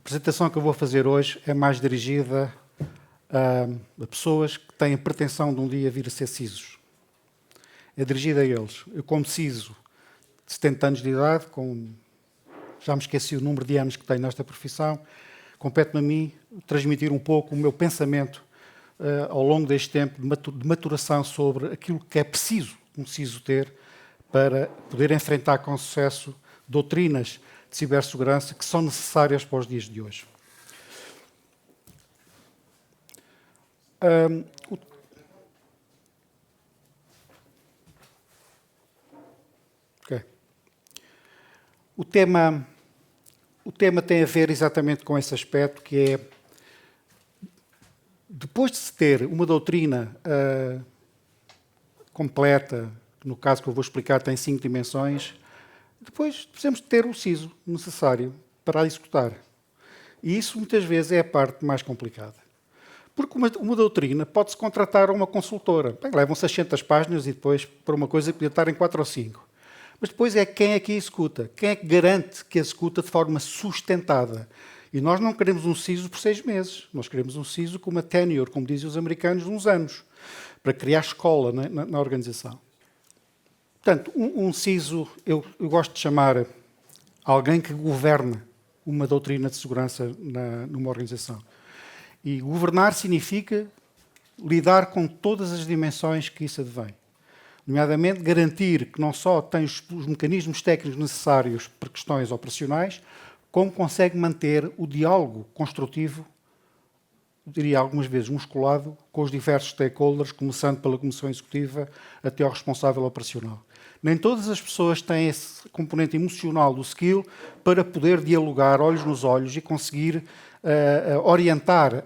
apresentação que eu vou fazer hoje é mais dirigida a pessoas que têm pretensão de um dia vir a ser CISOs. É dirigida a eles. Eu, como CISO, de 70 anos de idade, já me esqueci o número de anos que tenho nesta profissão, compete-me a mim transmitir um pouco o meu pensamento ao longo deste tempo de maturação sobre aquilo que é preciso um CISO ter para poder enfrentar com sucesso doutrinas de cibersegurança que são necessárias para os dias de hoje. O tema tem a ver exatamente com esse aspecto, que é, depois de se ter uma doutrina completa, que no caso que eu vou explicar tem 5 dimensões, depois precisamos de ter o CISO necessário para a executar. E isso muitas vezes é a parte mais complicada. Porque uma doutrina pode-se contratar a uma consultora. Bem, levam 600 páginas e depois para uma coisa que podia estar em 4 ou 5. Mas depois é quem é que a executa? Quem é que garante que a executa de forma sustentada? E nós não queremos um CISO por 6 meses. Nós queremos um CISO com uma tenure, como dizem os americanos, de uns anos, para criar escola na organização. Portanto, um CISO, eu gosto de chamar alguém que governa uma doutrina de segurança numa organização. E governar significa lidar com todas as dimensões que isso advém. Nomeadamente, garantir que não só tem os mecanismos técnicos necessários para questões operacionais, como consegue manter o diálogo construtivo, eu diria algumas vezes musculado, com os diversos stakeholders, começando pela Comissão Executiva até ao responsável operacional. Nem todas as pessoas têm esse componente emocional do skill para poder dialogar olhos nos olhos e conseguir orientar,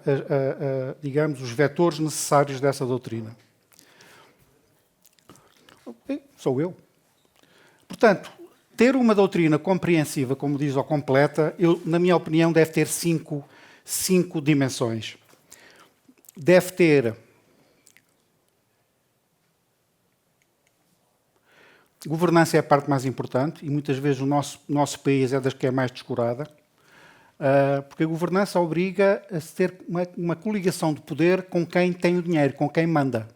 digamos, os vetores necessários dessa doutrina. Sou eu. Portanto, ter uma doutrina compreensiva, como diz, ou completa, na minha opinião, deve ter cinco dimensões. Deve ter governança, é a parte mais importante, e muitas vezes o nosso país é das que é mais descurada, porque a governança obriga a ter uma coligação de poder com quem tem o dinheiro, com quem manda.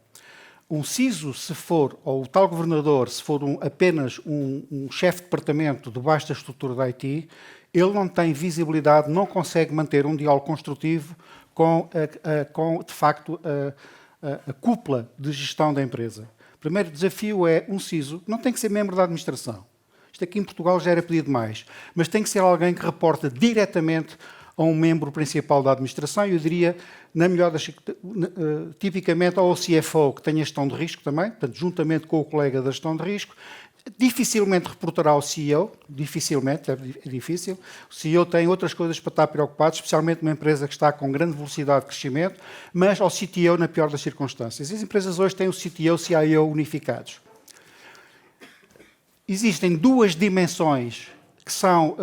Um CISO, se for, ou o tal governador, se for apenas um chefe de departamento debaixo da estrutura da IT, ele não tem visibilidade, não consegue manter um diálogo construtivo com de facto, a cúpula de gestão da empresa. O primeiro desafio é um CISO, não tem que ser membro da administração. Isto aqui em Portugal já era pedido mais, mas tem que ser alguém que reporta diretamente a um membro principal da administração, eu diria, tipicamente ao CFO, que tem a gestão de risco também, portanto, juntamente com o colega da gestão de risco, dificilmente reportará ao CEO, dificilmente, é difícil. O CEO tem outras coisas para estar preocupado, especialmente numa empresa que está com grande velocidade de crescimento, mas ao CTO na pior das circunstâncias. As empresas hoje têm o CTO e o CIO unificados. Existem 2 dimensões que são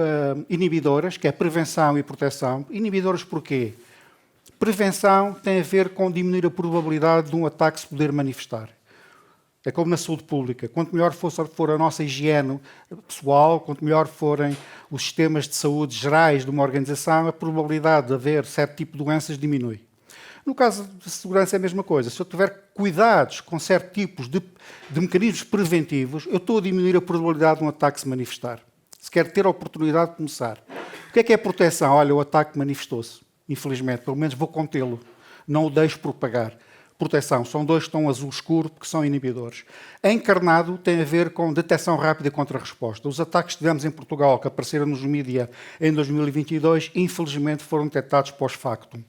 inibidoras, que é prevenção e proteção. Inibidoras porquê? Prevenção tem a ver com diminuir a probabilidade de um ataque se poder manifestar. É como na saúde pública. Quanto melhor for a nossa higiene pessoal, quanto melhor forem os sistemas de saúde gerais de uma organização, a probabilidade de haver certo tipo de doenças diminui. No caso de segurança é a mesma coisa. Se eu tiver cuidados com certos tipos de mecanismos preventivos, eu estou a diminuir a probabilidade de um ataque se manifestar. Se quer ter a oportunidade de começar. O que é proteção? Olha, o ataque manifestou-se. Infelizmente, pelo menos vou contê-lo. Não o deixo propagar. Proteção. São 2 que estão azul escuro, porque são inibidores. Encarnado tem a ver com detecção rápida e contra-resposta. Os ataques que tivemos em Portugal, que apareceram nos mídia em 2022, infelizmente foram detectados pós-factum.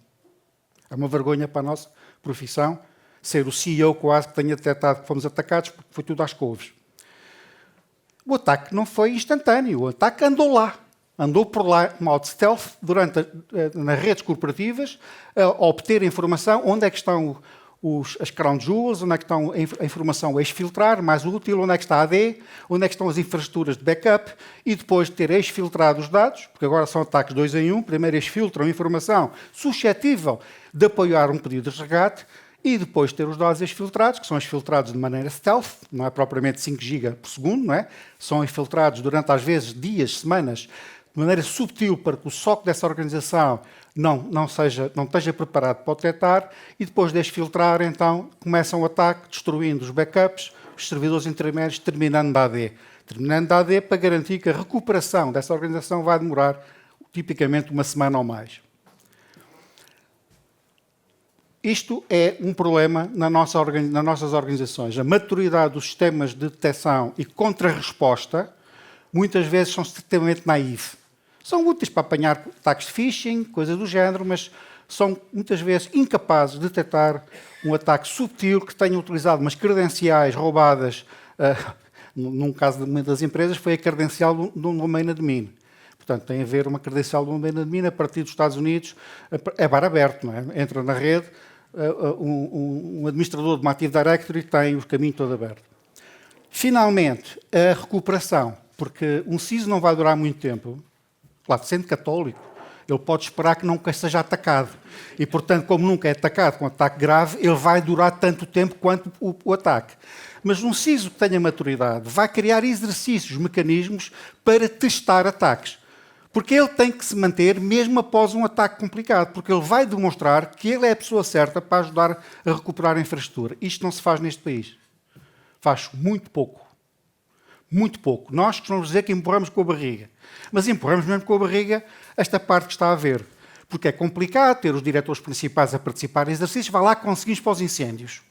É uma vergonha para a nossa profissão ser o CEO quase que tenha detectado que fomos atacados, porque foi tudo às couves. O ataque não foi instantâneo, o ataque andou por lá, de modo stealth, nas redes corporativas, a obter informação, onde é que estão as crown jewels, onde é que estão a informação a exfiltrar, mais útil, onde é que está a AD, onde é que estão as infraestruturas de backup, e depois de ter exfiltrado os dados, porque agora são ataques 2 em 1, primeiro exfiltram informação suscetível de apoiar um pedido de resgate, e depois ter os dados exfiltrados, que são exfiltrados de maneira stealth, não é propriamente 5 GB por segundo, não é? São exfiltrados durante, às vezes, dias, semanas, de maneira subtil para que o SOC dessa organização não esteja preparado para o detectar e depois de filtrar, então, começa um ataque destruindo os backups, os servidores intermédios, terminando na AD. Terminando na AD para garantir que a recuperação dessa organização vai demorar tipicamente uma semana ou mais. Isto é um problema nas nossas organizações. A maturidade dos sistemas de detecção e contra-resposta muitas vezes são extremamente naivos. São úteis para apanhar ataques de phishing, coisas do género, mas são muitas vezes incapazes de detectar um ataque subtil que tenha utilizado umas credenciais roubadas. Num caso de uma das empresas, foi a credencial de um domain admin. Portanto, tem a ver uma credencial de um domain admin a partir dos Estados Unidos, é bar aberto, não é? Entra na rede, um administrador de uma Active Directory tem o caminho todo aberto. Finalmente, a recuperação, porque um CISO não vai durar muito tempo. Claro, sendo católico, ele pode esperar que nunca seja atacado. E, portanto, como nunca é atacado com um ataque grave, ele vai durar tanto tempo quanto o ataque. Mas um CISO que tenha maturidade vai criar exercícios, mecanismos para testar ataques. Porque ele tem que se manter mesmo após um ataque complicado, porque ele vai demonstrar que ele é a pessoa certa para ajudar a recuperar a infraestrutura. Isto não se faz neste país. Faz muito pouco. Muito pouco. Nós costumamos dizer que empurramos com a barriga. Mas empurramos mesmo com a barriga esta parte que está a ver. Porque é complicado ter os diretores principais a participar em exercícios. Vai lá, conseguimos para os incêndios.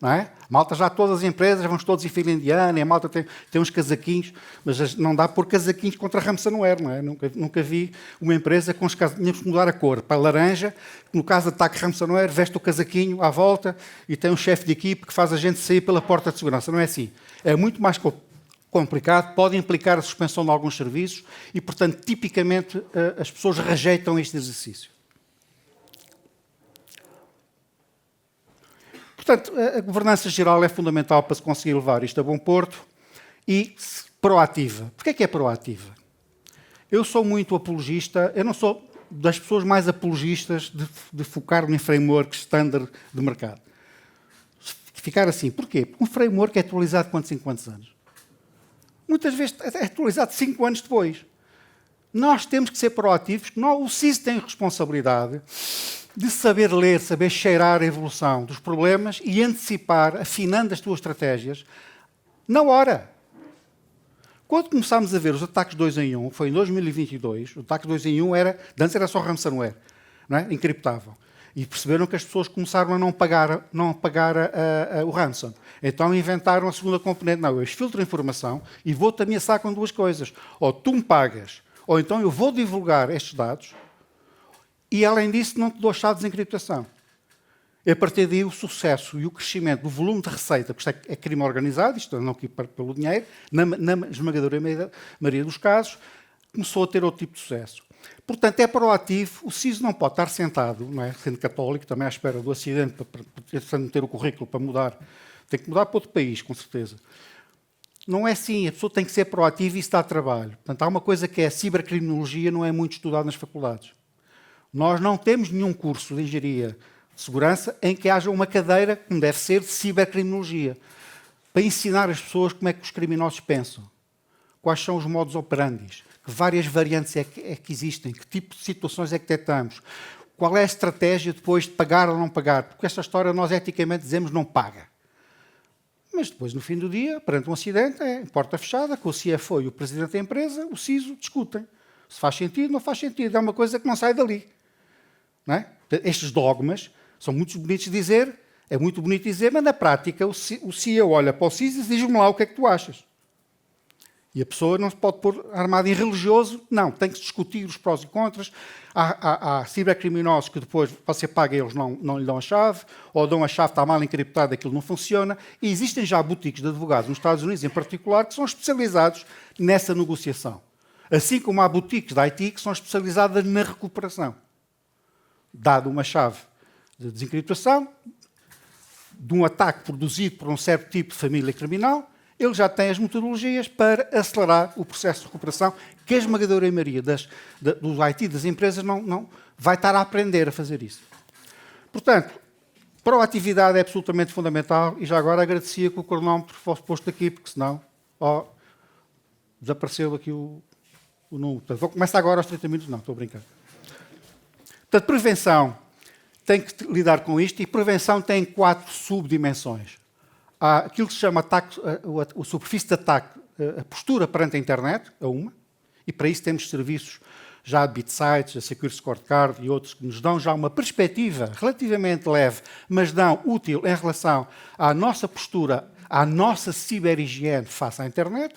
Não é? A malta já, todas as empresas, vamos todos em fila indiana, e a malta tem uns casaquinhos, mas não dá por casaquinhos contra ransomware, não é? Nunca vi uma empresa com os casaquinhos mudar a cor para laranja, no caso de ataque ransomware, veste o casaquinho à volta e tem um chefe de equipe que faz a gente sair pela porta de segurança. Não é assim. É muito mais complicado, pode implicar a suspensão de alguns serviços e, portanto, tipicamente as pessoas rejeitam este exercício. Portanto, a governança geral é fundamental para se conseguir levar isto a bom porto e proativa. Porquê é que é proativa? Eu sou muito apologista, eu não sou das pessoas mais apologistas de focar em frameworks standard de mercado. Ficar assim. Porquê? Porque um framework é atualizado quantos em quantos anos? Muitas vezes é atualizado 5 anos depois. Nós temos que ser proativos, o CISO tem responsabilidade de saber ler, saber cheirar a evolução dos problemas e antecipar, afinando as tuas estratégias, na hora. Quando começámos a ver os ataques 2 em 1, foi em 2022, o ataque 2 em 1 antes era só ransomware, não é? Encriptável. E perceberam que as pessoas começaram a não pagar o ransom. Então inventaram a segunda componente. Não, eu exfiltro a informação e vou-te ameaçar com 2 coisas. Ou tu me pagas, ou então eu vou divulgar estes dados e, além disso, não te dou a chave de desencriptação. E a partir daí o sucesso e o crescimento do volume de receita, porque isto é crime organizado, isto não aqui pelo dinheiro, na esmagadora maioria dos casos, começou a ter outro tipo de sucesso. Portanto, é proativo, o CISO não pode estar sentado, não é? Sendo católico, também à espera do acidente, para ter o currículo para mudar. Tem que mudar para outro país, com certeza. Não é assim, a pessoa tem que ser proativa e isso dá trabalho. Portanto, há uma coisa que é a cibercriminologia, não é muito estudada nas faculdades. Nós não temos nenhum curso de engenharia de segurança em que haja uma cadeira, como deve ser, de cibercriminologia, para ensinar as pessoas como é que os criminosos pensam, quais são os modus operandi, que várias variantes é que existem, que tipo de situações é que detectamos, qual é a estratégia depois de pagar ou não pagar, porque esta história nós eticamente dizemos não paga. Mas depois, no fim do dia, perante um acidente, é porta fechada, com o CFO e o presidente da empresa, o CISO discutem. Se faz sentido, não faz sentido. É uma coisa que não sai dali. Não é? Estes dogmas são muito bonitos de dizer, é muito bonito dizer, mas na prática o CEO olha para o CISO e diz-me lá o que é que tu achas. E a pessoa não se pode pôr armada em religioso, não, tem que se discutir os prós e contras. Há cibercriminosos que depois você paga e eles não lhe dão a chave, ou dão a chave, está mal encriptada, aquilo não funciona. E existem já boutiques de advogados nos Estados Unidos, em particular, que são especializados nessa negociação. Assim como há boutiques de IT que são especializadas na recuperação. Dado uma chave de desencriptação, de um ataque produzido por um certo tipo de família criminal, ele já tem as metodologias para acelerar o processo de recuperação, que a esmagadora maioria dos IT das empresas não vai estar a aprender a fazer isso. Portanto, proatividade é absolutamente fundamental e já agora agradecia que o cronómetro fosse posto aqui, porque senão desapareceu aqui o Portanto, vou começar agora aos 30 minutos. Não, estou a brincar. Portanto, prevenção tem que lidar com isto, e prevenção tem 4 subdimensões. Há aquilo que se chama ataque, a superfície de ataque, a postura perante a internet, é uma, e para isso temos serviços já de BitSights, a Secure Scorecard e outros que nos dão já uma perspectiva relativamente leve, mas não útil em relação à nossa postura, à nossa ciberhigiene face à internet.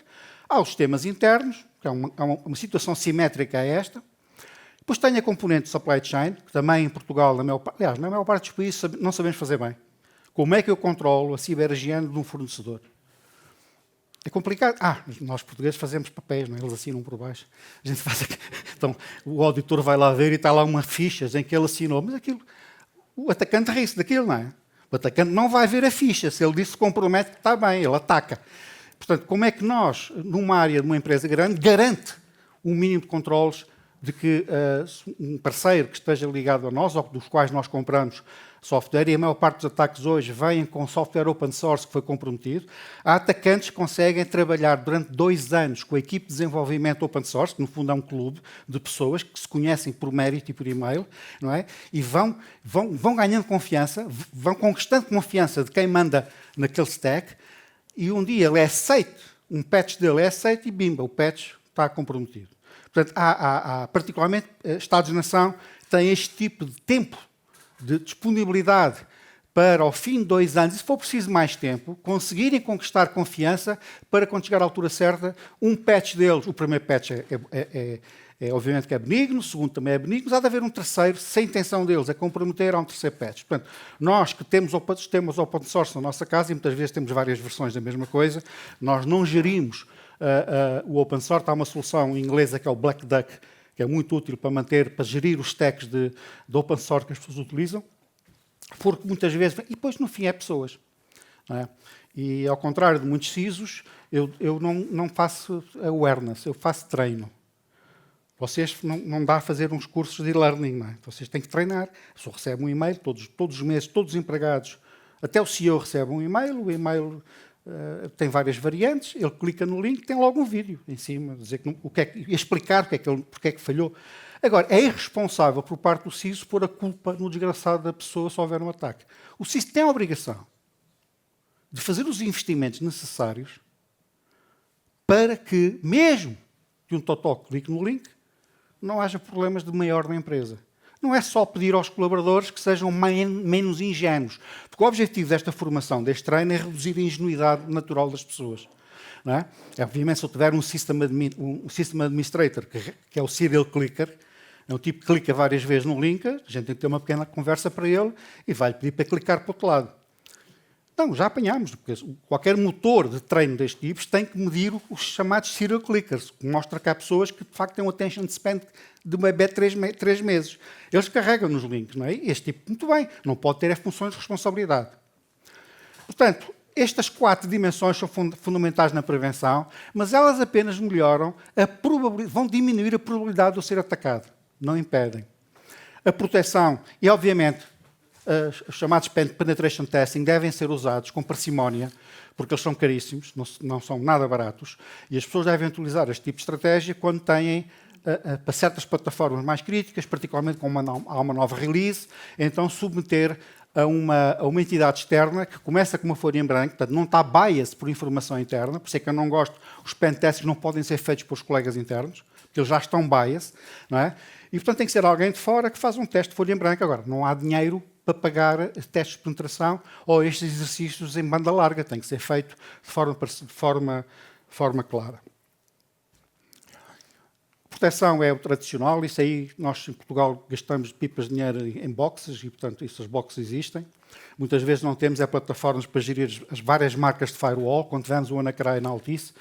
Há os sistemas internos, que é uma situação simétrica a esta. Depois tem a componente de supply chain, que também em Portugal, na maior parte dos países, não sabemos fazer bem. Como é que eu controlo a ciberhigiene de um fornecedor? É complicado. Nós portugueses fazemos papéis, não é? Eles assinam por baixo. A gente faz aqui. Então, o auditor vai lá ver e está lá umas fichas em que ele assinou. Mas aquilo, o atacante ri-se daquilo, não é? O atacante não vai ver a ficha. Se ele disse que se compromete, está bem, ele ataca. Portanto, como é que nós, numa área de uma empresa grande, garante um mínimo de controles de que um parceiro que esteja ligado a nós, ou dos quais nós compramos software, e a maior parte dos ataques hoje vêm com software open source que foi comprometido, há atacantes que conseguem trabalhar durante 2 anos com a equipe de desenvolvimento open source, que no fundo é um clube de pessoas que se conhecem por mérito e por e-mail, não é? E vão ganhando confiança, vão conquistando confiança de quem manda naquele stack, e um dia ele é aceito, um patch dele é aceito e bimba, o patch está comprometido. Portanto, particularmente, Estados-nação têm este tipo de tempo de disponibilidade para, ao fim de 2 anos, e se for preciso mais tempo, conseguirem conquistar confiança para, quando chegar à altura certa, um patch deles, o primeiro patch obviamente que é benigno, o segundo também é benigno, mas há de haver um terceiro, se a intenção deles é comprometer, há um terceiro patch. Portanto, nós que temos open source na nossa casa, e muitas vezes temos várias versões da mesma coisa, nós não gerimos o open source. Há uma solução inglesa que é o Black Duck, que é muito útil para gerir os stacks de open source que as pessoas utilizam, porque muitas vezes, e depois no fim é pessoas. Não é? E ao contrário de muitos CISOs, eu não faço awareness, eu faço treino. Vocês não dá a fazer uns cursos de e-learning, não é? Vocês têm que treinar. A pessoa recebe um e-mail, todos os meses, todos os empregados, até o CEO recebe um e-mail, o e-mail tem várias variantes, ele clica no link, tem logo um vídeo em cima, dizer explicar porque é que falhou. Agora, é irresponsável por parte do CISO pôr a culpa no desgraçado da pessoa se houver um ataque. O CISO tem a obrigação de fazer os investimentos necessários para que, mesmo que um totó clique no link, não haja problemas de maior na empresa. Não é só pedir aos colaboradores que sejam menos ingênuos, porque o objetivo desta formação, deste treino, é reduzir a ingenuidade natural das pessoas. Não é? Obviamente, se eu tiver um system administrator, que é o serial clicker, é um tipo que clica várias vezes no link, a gente tem que ter uma pequena conversa para ele e vai pedir para clicar para o outro lado. Não, já apanhámos, porque qualquer motor de treino deste tipo tem que medir os chamados serial clickers, que mostra que há pessoas que, de facto, têm um attention span de uma bebé de 3 meses. Eles carregam nos links, não é? Este tipo, muito bem, não pode ter funções de responsabilidade. Portanto, estas 4 dimensões são fundamentais na prevenção, mas elas apenas melhoram vão diminuir a probabilidade de eu ser atacado. Não impedem. A proteção, e obviamente, os chamados penetration testing devem ser usados com parcimónia, porque eles são caríssimos, não são nada baratos, e as pessoas devem utilizar este tipo de estratégia quando têm, para certas plataformas mais críticas, particularmente quando há uma nova release, então submeter a uma entidade externa que começa com uma folha em branco, portanto não está bias por informação interna, por isso é que eu não gosto, os pen tests não podem ser feitos pelos colegas internos, porque eles já estão bias, não é? E portanto tem que ser alguém de fora que faz um teste de folha em branco. Agora, não há dinheiro para pagar testes de penetração ou estes exercícios em banda larga, tem que ser feito de forma clara. Proteção é o tradicional, isso aí nós em Portugal gastamos pipas de dinheiro em boxes e, portanto, essas boxes existem. Muitas vezes não temos plataformas para gerir as várias marcas de firewall. Quando tivemos o Anacrai na Altice,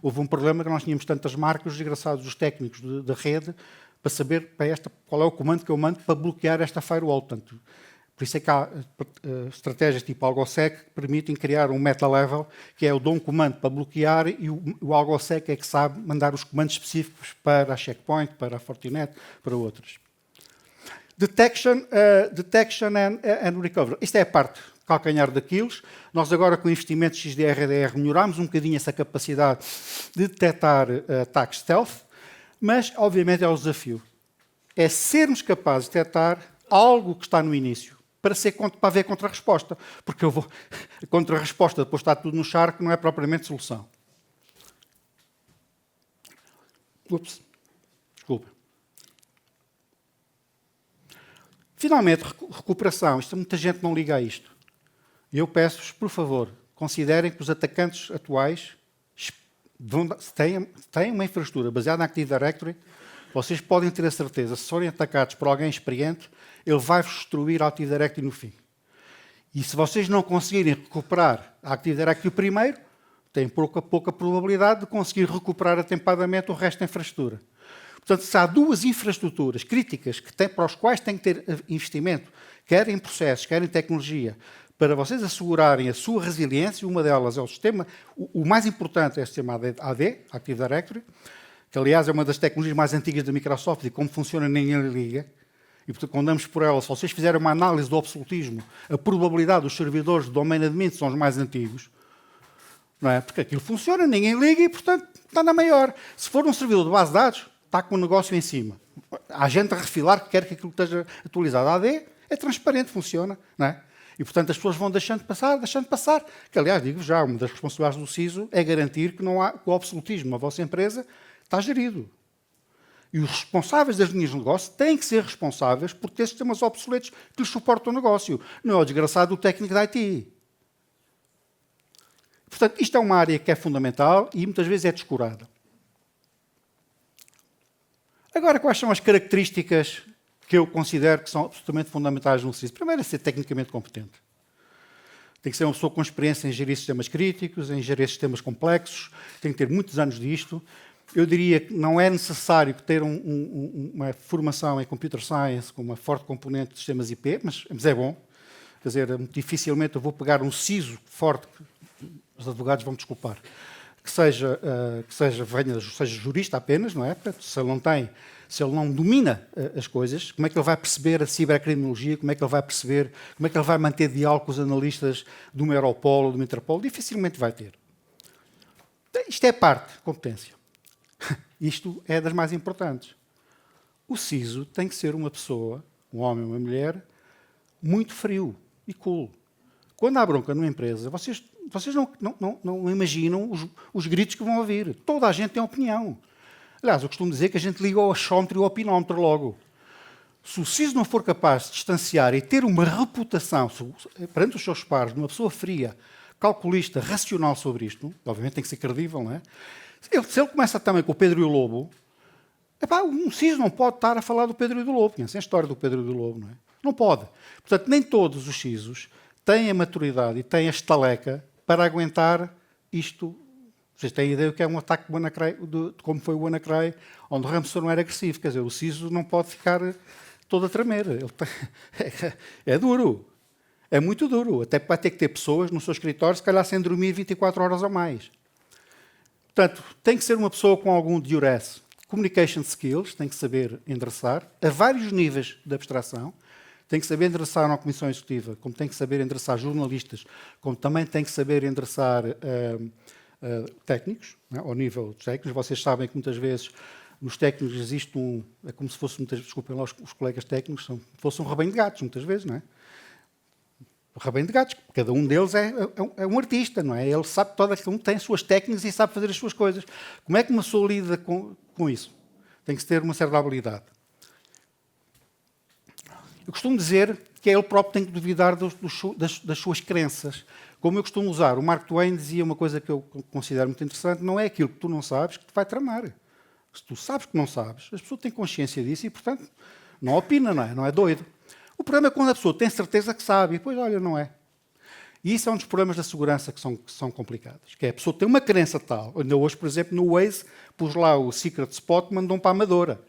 houve um problema que nós tínhamos tantas marcas, os desgraçados dos técnicos da rede, para saber qual é o comando que eu mando para bloquear esta firewall. Portanto, por isso é que há estratégias tipo AlgoSec que permitem criar um meta-level, que é eu dou um comando para bloquear e o AlgoSec é que sabe mandar os comandos específicos para a Checkpoint, para a Fortinet, para outras. Detection and Recovery. Isto é a parte calcanhar daqueles. Nós agora, com investimentos XDR-RDR, melhorámos um bocadinho essa capacidade de detectar ataques stealth. Mas, obviamente, é o desafio. É sermos capazes de detectar algo que está no início, para haver contra-resposta. Porque a contra-resposta, depois está tudo no charco, não é propriamente solução. Ups, desculpa. Finalmente, recuperação. Muita gente não liga a isto. Eu peço-vos, por favor, considerem que os atacantes atuais têm uma infraestrutura baseada na Active Directory. Vocês podem ter a certeza, se forem atacados por alguém experiente, ele vai-vos destruir a Active Directory no fim. E se vocês não conseguirem recuperar a Active Directory primeiro, têm pouca probabilidade de conseguir recuperar atempadamente o resto da infraestrutura. Portanto, se há duas infraestruturas críticas para os quais tem que ter investimento, quer em processos, quer em tecnologia, para vocês assegurarem a sua resiliência, uma delas é o sistema, o mais importante é o sistema AD, Active Directory, que aliás é uma das tecnologias mais antigas da Microsoft e como funciona ninguém liga. E portanto, quando andamos por ela, se vocês fizerem uma análise do absolutismo, a probabilidade dos servidores de domain admin são os mais antigos, não é? Porque aquilo funciona, ninguém liga e, portanto, está na maior. Se for um servidor de base de dados, está com o negócio em cima. Há gente a refilar que quer que aquilo esteja atualizado. A AD é transparente, funciona, não é? E, portanto, as pessoas vão deixando passar. Que, aliás, digo já, uma das responsabilidades do CISO é garantir que não há o absolutismo na vossa empresa está gerido. E os responsáveis das linhas de negócio têm que ser responsáveis por ter sistemas obsoletos que lhes suportam o negócio. Não é o desgraçado do técnico da IT. Portanto, isto é uma área que é fundamental e muitas vezes é descurada. Agora, quais são as características que eu considero que são absolutamente fundamentais no CISO? Primeiro, é ser tecnicamente competente. Tem que ser uma pessoa com experiência em gerir sistemas críticos, em gerir sistemas complexos, tem que ter muitos anos disto. Eu diria que não é necessário ter uma formação em Computer Science com uma forte componente de sistemas IP, mas é bom. Quer dizer, dificilmente eu vou pegar um CISO forte, os advogados vão desculpar, que seja jurista apenas, não é? Se ele não domina as coisas, como é que ele vai perceber a cibercriminologia, como é que ele vai manter diálogo com os analistas de uma Europol ou de uma Interpol? Dificilmente vai ter. Isto é parte de competência. Isto é das mais importantes. O CISO tem que ser uma pessoa, um homem ou uma mulher, muito frio e cool. Quando há bronca numa empresa, vocês não imaginam os gritos que vão ouvir. Toda a gente tem opinião. Aliás, eu costumo dizer que a gente liga ao achómetro e ao opinómetro logo. Se o CISO não for capaz de distanciar e ter uma reputação perante os seus pares de uma pessoa fria, calculista, racional sobre isto, obviamente tem que ser credível, não é? Se ele começa também com o Pedro e o Lobo, um CISO não pode estar a falar do Pedro e do Lobo. Conhecem a história do Pedro e do Lobo, não é? Não pode. Portanto, nem todos os CISOs têm a maturidade e têm a estaleca para aguentar isto. Vocês têm ideia do que é um ataque de WannaCry, de como foi o WannaCry, onde o ransomware não era agressivo. Quer dizer, o CISO não pode ficar todo a tremer. É duro. É muito duro. Até vai ter que ter pessoas no seu escritório, se calhar sem dormir 24 horas ou mais. Portanto, tem que ser uma pessoa com algum duress. Communication skills, tem que saber endereçar, a vários níveis de abstração. Tem que saber endereçar uma comissão executiva, como tem que saber endereçar jornalistas, como também tem que saber endereçar técnicos, né, ao nível dos técnicos. Vocês sabem que muitas vezes nos técnicos existe é como se fosse, desculpem lá os colegas técnicos, fosse um rebanho de gatos, muitas vezes, não é? O rebanho de gatos, cada um deles é um artista, não é? Ele sabe, cada um tem as suas técnicas e sabe fazer as suas coisas. Como é que uma pessoa lida com isso? Tem que ter uma certa habilidade. Eu costumo dizer que ele próprio tem que duvidar das suas crenças. Como eu costumo usar, o Mark Twain dizia uma coisa que eu considero muito interessante, não é aquilo que tu não sabes que te vai tramar. Se tu sabes que não sabes, as pessoas têm consciência disso e, portanto, não opina, não é doido. O problema é quando a pessoa tem certeza que sabe e depois, olha, não é. E isso é um dos problemas da segurança que são complicados. Que é a pessoa tem uma crença tal. Ainda hoje, por exemplo, no Waze, pus lá o Secret Spot, mandou para a Amadora.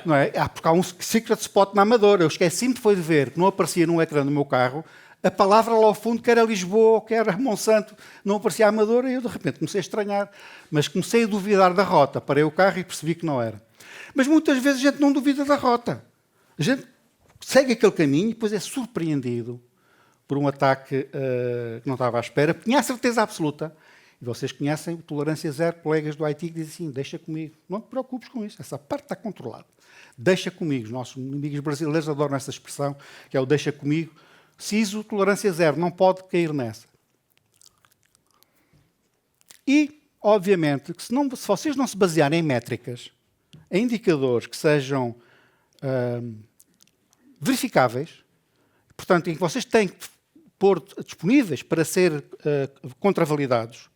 Não é? Porque há um Secret Spot na Amadora. Eu esqueci-me de ver, que não aparecia no ecrã do meu carro, a palavra lá ao fundo, que era Lisboa ou que era Monsanto, não aparecia a Amadora, e eu de repente comecei a estranhar. Mas comecei a duvidar da rota. Parei o carro e percebi que não era. Mas muitas vezes a gente não duvida da rota. A gente segue aquele caminho e depois é surpreendido por um ataque que não estava à espera. Tinha a certeza absoluta. E vocês conhecem o tolerância zero, colegas do IT que dizem assim, deixa comigo, não te preocupes com isso, essa parte está controlada. Deixa comigo, os nossos inimigos brasileiros adoram essa expressão, que é o deixa comigo. CISO, tolerância zero, não pode cair nessa. E, obviamente, que se vocês não se basearem em métricas, em indicadores que sejam verificáveis, portanto, em que vocês têm que pôr disponíveis para ser contravalidados,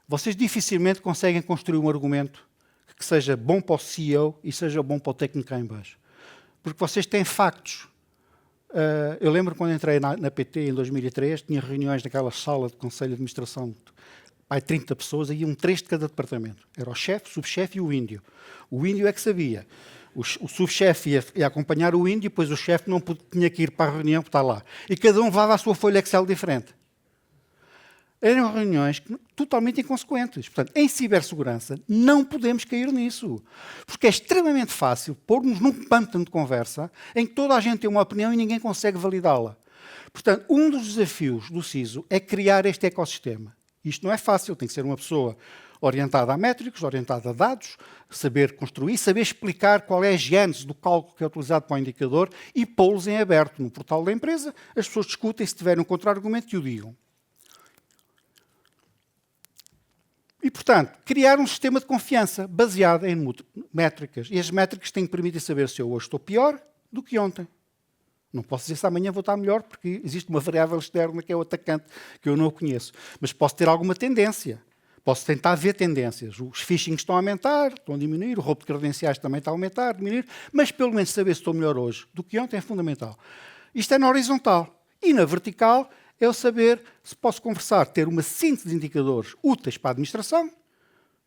vocês dificilmente conseguem construir um argumento que seja bom para o CEO e seja bom para o técnico cá em baixo. Porque vocês têm factos. Eu lembro quando entrei na PT em 2003, tinha reuniões naquela sala de conselho de administração, de 30 pessoas, e iam 3 de cada departamento. Era o chefe, o subchefe e o índio. O índio é que sabia. O subchefe ia acompanhar o índio, depois o chefe não tinha que ir para a reunião para estar lá. E cada um levava a sua folha Excel diferente. Eram reuniões totalmente inconsequentes. Portanto, em cibersegurança, não podemos cair nisso. Porque é extremamente fácil pôr-nos num pântano de conversa em que toda a gente tem uma opinião e ninguém consegue validá-la. Portanto, um dos desafios do CISO é criar este ecossistema. Isto não é fácil, tem que ser uma pessoa orientada a métricos, orientada a dados, saber construir, saber explicar qual é a gênese do cálculo que é utilizado para o indicador e pô-los em aberto no portal da empresa, as pessoas discutem, se tiverem um contra-argumento, que o digam. E, portanto, criar um sistema de confiança baseado em métricas. E as métricas têm que permitir saber se eu hoje estou pior do que ontem. Não posso dizer se amanhã vou estar melhor, porque existe uma variável externa que é o atacante, que eu não conheço. Mas posso ter alguma tendência. Posso tentar ver tendências. Os phishing estão a aumentar, estão a diminuir, o roubo de credenciais também está a aumentar, a diminuir, mas pelo menos saber se estou melhor hoje do que ontem é fundamental. Isto é na horizontal. E na vertical é eu saber se posso conversar, ter uma síntese de indicadores úteis para a administração,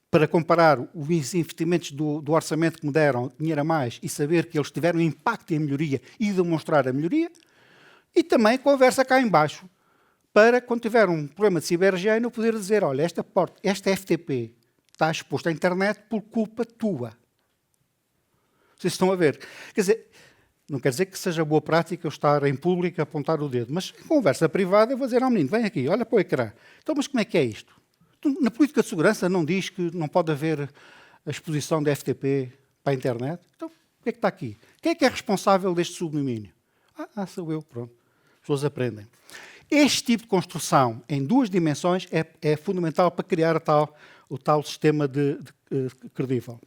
para comparar os investimentos do orçamento que me deram, dinheiro a mais, e saber que eles tiveram impacto em melhoria e demonstrar a melhoria, e também conversa cá em baixo, para, quando tiver um problema de ciberhigiene, eu poder dizer, olha, esta FTP está exposta à internet por culpa tua. Vocês estão a ver? Quer dizer, não quer dizer que seja boa prática eu estar em público a apontar o dedo, mas em conversa privada eu vou dizer ao menino, vem aqui, olha para o ecrã. Então, mas como é que é isto? Na política de segurança não diz que não pode haver a exposição da FTP para a internet? Então, o que é que está aqui? Quem é responsável deste subdomínio? Sou eu, pronto. As pessoas aprendem. Este tipo de construção em 2 dimensões é fundamental para criar o tal sistema de credível.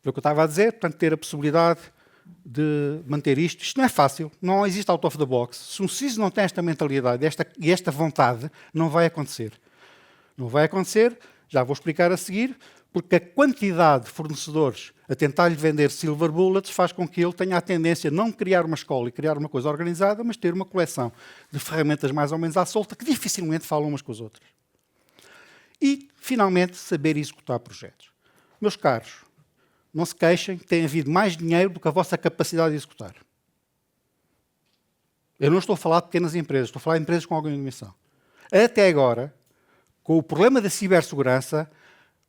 Foi o que eu estava a dizer, portanto, ter a possibilidade de manter isto. Isto não é fácil, não existe out of the box. Se um CISO não tem esta mentalidade e esta vontade, não vai acontecer. Não vai acontecer, já vou explicar a seguir, porque a quantidade de fornecedores a tentar-lhe vender silver bullets faz com que ele tenha a tendência a não criar uma escola e criar uma coisa organizada, mas ter uma coleção de ferramentas mais ou menos à solta que dificilmente falam umas com as outras. E, finalmente, saber executar projetos. Meus caros, não se queixem, tem havido mais dinheiro do que a vossa capacidade de executar. Eu não estou a falar de pequenas empresas, estou a falar de empresas com alguma dimensão. Até agora, com o problema da cibersegurança,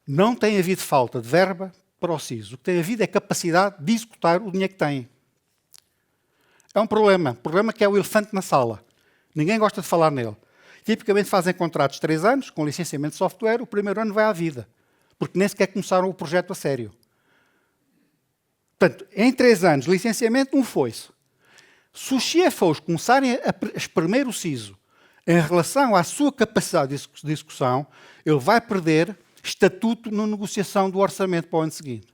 não tem havido falta de verba para o CISO. O que tem havido é capacidade de executar o dinheiro que têm. É um problema que é o elefante na sala. Ninguém gosta de falar nele. Tipicamente fazem contratos de 3 anos, com licenciamento de software, o primeiro ano vai à vida, porque nem sequer começaram o projeto a sério. Portanto, em 3 anos, licenciamento, um foi-se. Se os CFOs começarem a espremer o CISO em relação à sua capacidade de execução, ele vai perder estatuto na negociação do orçamento para o ano seguinte.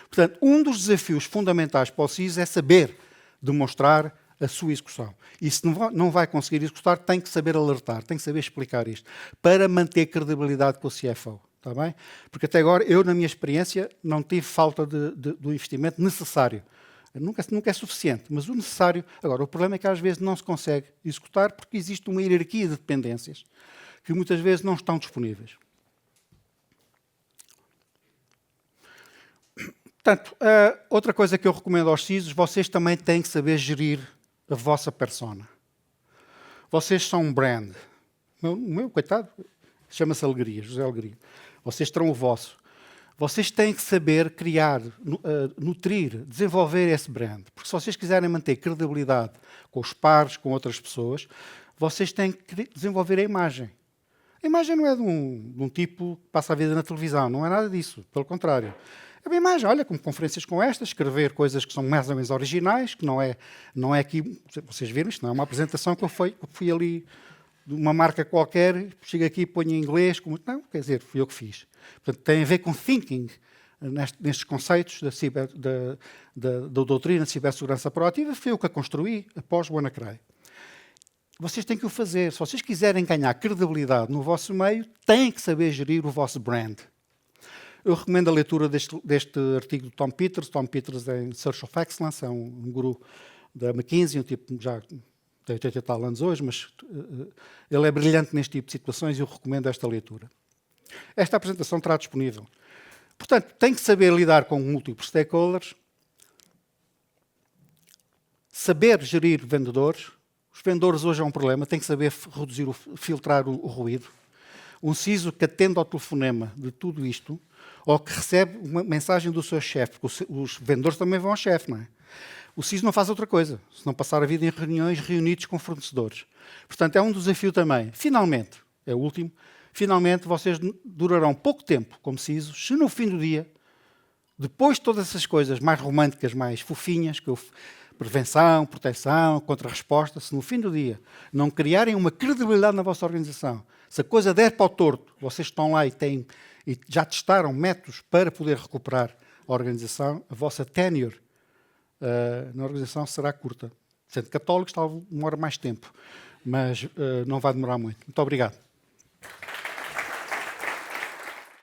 Portanto, um dos desafios fundamentais para o CISO é saber demonstrar a sua execução. E se não vai conseguir executar, tem que saber alertar, tem que saber explicar isto, para manter credibilidade com o CFO. Está bem? Porque até agora, eu, na minha experiência, não tive falta do investimento necessário. Nunca é suficiente, mas o necessário... Agora, o problema é que às vezes não se consegue executar porque existe uma hierarquia de dependências que muitas vezes não estão disponíveis. Portanto, outra coisa que eu recomendo aos CISOs, vocês também têm que saber gerir a vossa persona. Vocês são um brand. O meu coitado, chama-se Alegria, José Alegria. Vocês terão o vosso. Vocês têm que saber criar, nutrir, desenvolver esse brand. Porque se vocês quiserem manter credibilidade com os pares, com outras pessoas, vocês têm que desenvolver a imagem. A imagem não é de um tipo que passa a vida na televisão, não é nada disso, pelo contrário. É uma imagem, olha, como conferências como esta, escrever coisas que são mais ou menos originais, que não é aqui, vocês viram isto, não é uma apresentação que eu fui ali de uma marca qualquer, chego aqui e ponho em inglês, não, quer dizer, fui eu que fiz. Portanto, tem a ver com thinking, nestes conceitos da doutrina de cibersegurança proativa, foi eu que a construí após o WannaCry. Vocês têm que o fazer. Se vocês quiserem ganhar credibilidade no vosso meio, têm que saber gerir o vosso brand. Eu recomendo a leitura deste artigo do Tom Peters. Tom Peters é em Search of Excellence, é um guru da McKinsey, um tipo já tem 80 e tal anos hoje, mas ele é brilhante neste tipo de situações e eu recomendo esta leitura. Esta apresentação estará disponível. Portanto, tem que saber lidar com múltiplos stakeholders, saber gerir vendedores. Os vendedores hoje é um problema, tem que saber reduzir, filtrar o ruído. Um CISO que atende ao telefonema de tudo isto, ou que recebe uma mensagem do seu chefe, porque os vendedores também vão ao chefe, não é? O CISO não faz outra coisa, se não passar a vida em reuniões, reunidos com fornecedores. Portanto, é um desafio também. Finalmente, é o último, finalmente vocês durarão pouco tempo como CISO, se no fim do dia, depois de todas essas coisas mais românticas, mais fofinhas, prevenção, proteção, contra-resposta, se no fim do dia não criarem uma credibilidade na vossa organização, se a coisa der para o torto, vocês estão lá e já testaram métodos para poder recuperar a organização, a vossa tenure na organização será curta. Sendo católicos, talvez demore mais tempo, mas não vai demorar muito. Muito obrigado.